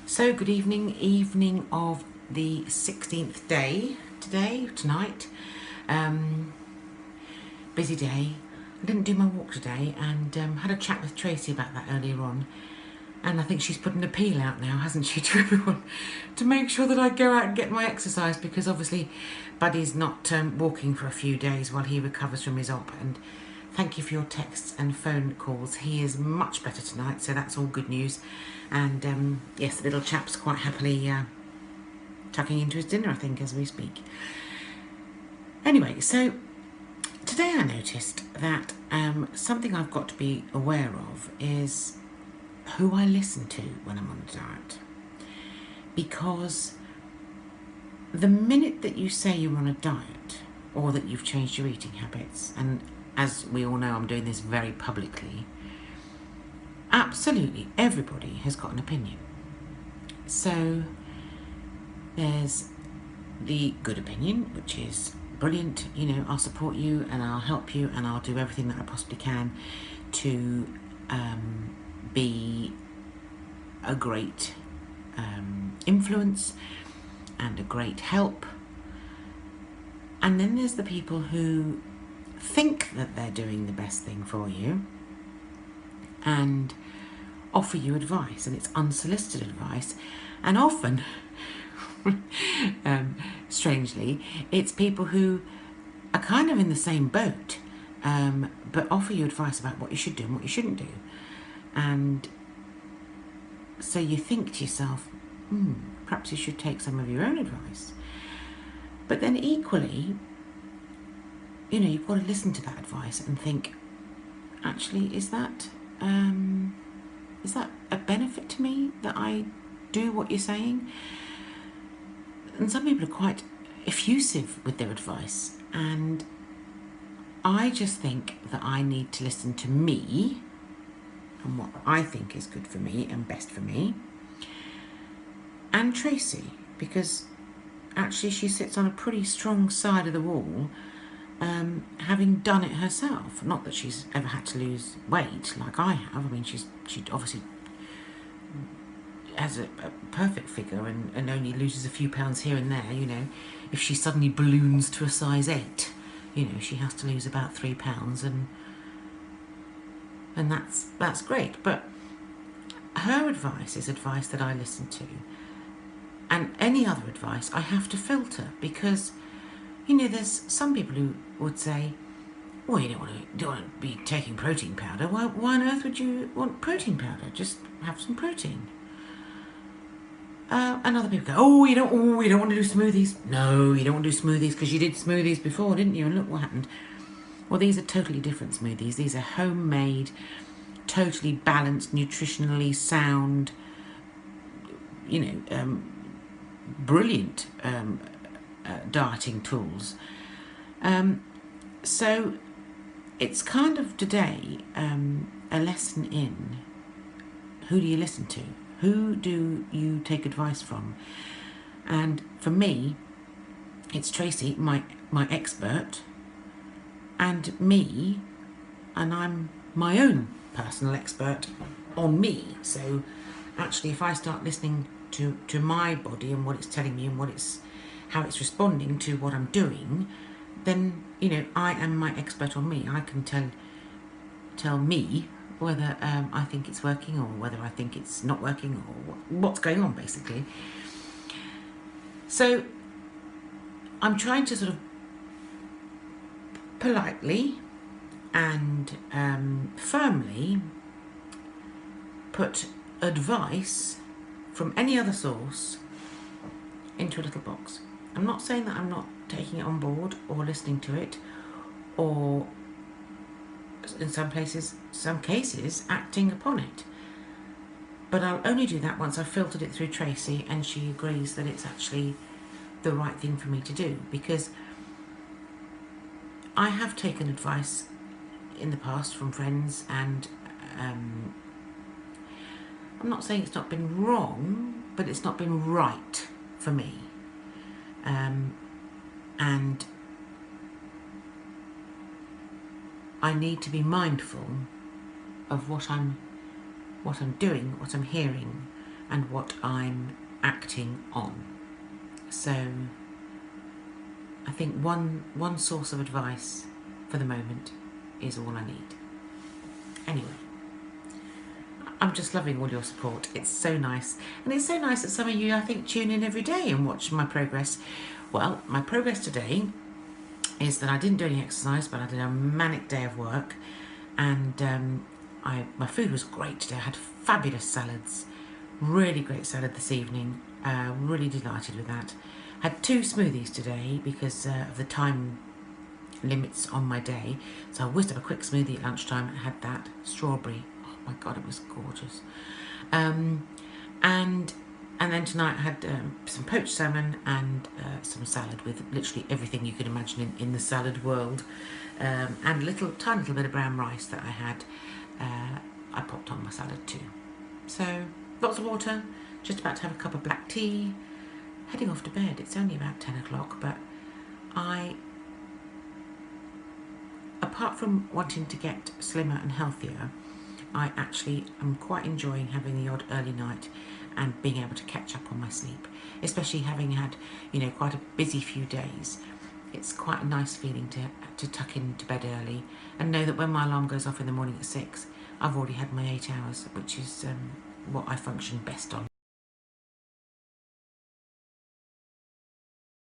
So good evening of the 16th day tonight. Busy day. I didn't do my walk today and had a chat with Tracy about that earlier on. And I think she's put an appeal out now, hasn't she, to everyone, to make sure that I go out and get my exercise, because obviously Buddy's not walking for a few days while he recovers from his op. And thank you for your texts and phone calls. He is much better tonight, so that's all good news. And yes, the little chap's quite happily tucking into his dinner, I think, as we speak. Anyway, so today I noticed that something I've got to be aware of is who I listen to when I'm on a diet. Because the minute that you say you're on a diet or that you've changed your eating habits, and as we all know, I'm doing this very publicly, absolutely everybody has got an opinion. So there's the good opinion, which is brilliant, I'll support you and I'll help you and I'll do everything that I possibly can to be a great influence and a great help. And then there's the people who think that they're doing the best thing for you and offer you advice, and it's unsolicited advice, and often strangely it's people who are kind of in the same boat, but offer you advice about what you should do and what you shouldn't do. And so you think to yourself, perhaps you should take some of your own advice. But then equally, you've got to listen to that advice and think, actually, is that a benefit to me that I do what you're saying? And some people are quite effusive with their advice, and I just think that I need to listen to me and what I think is good for me and best for me, and Tracy, because actually she sits on a pretty strong side of the wall, having done it herself. Not that she's ever had to lose weight like I have. I mean, she obviously has a perfect figure and only loses a few pounds here and there. If she suddenly balloons to a size 8, she has to lose about 3 pounds, and that's great. But her advice is advice that I listen to, and any other advice I have to filter, because there's some people who would say, well, you don't want to be taking protein powder. Why on earth would you want protein powder? Just have some protein. And other people go, you don't want to do smoothies. No, you don't want to do smoothies because you did smoothies before, didn't you? And look what happened. Well, these are totally different smoothies. These are homemade, totally balanced, nutritionally sound, brilliant dieting tools. So it's kind of today a lesson in who do you listen to? Who do you take advice from? And for me, it's Tracy, my expert, and me, and I'm my own personal expert on me. So actually, if I start listening to my body and what it's telling me and how it's responding to what I'm doing, then I am my expert on me. I can tell me whether I think it's working or whether I think it's not working, or what's going on, basically. So I'm trying to sort of politely and firmly put advice from any other source into a little box. I'm not saying that I'm not taking it on board or listening to it, or in some cases acting upon it. But I'll only do that once I've filtered it through Tracy and she agrees that it's actually the right thing for me to do. Because I have taken advice in the past from friends, and I'm not saying it's not been wrong, but it's not been right for me. And I need to be mindful of what I'm doing, what I'm hearing, and what I'm acting on. So I think one source of advice for the moment is all I need. Anyway, I'm just loving all your support. It's so nice. And it's so nice that some of you, I think, tune in every day and watch my progress. Well, my progress today is that I didn't do any exercise, but I did a manic day of work. And my food was great today. I had fabulous salads. Really great salad this evening. Really delighted with that. Had 2 smoothies today because of the time limits on my day. So I whizzed up a quick smoothie at lunchtime and had that. Strawberry. Oh my God, it was gorgeous. And then tonight I had some poached salmon and some salad with literally everything you could imagine in the salad world. And a tiny little bit of brown rice that I had. I popped on my salad too. So lots of water, just about to have a cup of black tea, heading off to bed. It's only about 10 o'clock, but apart from wanting to get slimmer and healthier, I actually am quite enjoying having the odd early night and being able to catch up on my sleep, especially having had, quite a busy few days. It's quite a nice feeling to tuck into bed early and know that when my alarm goes off in the morning at 6, I've already had my 8 hours, which is what I function best on.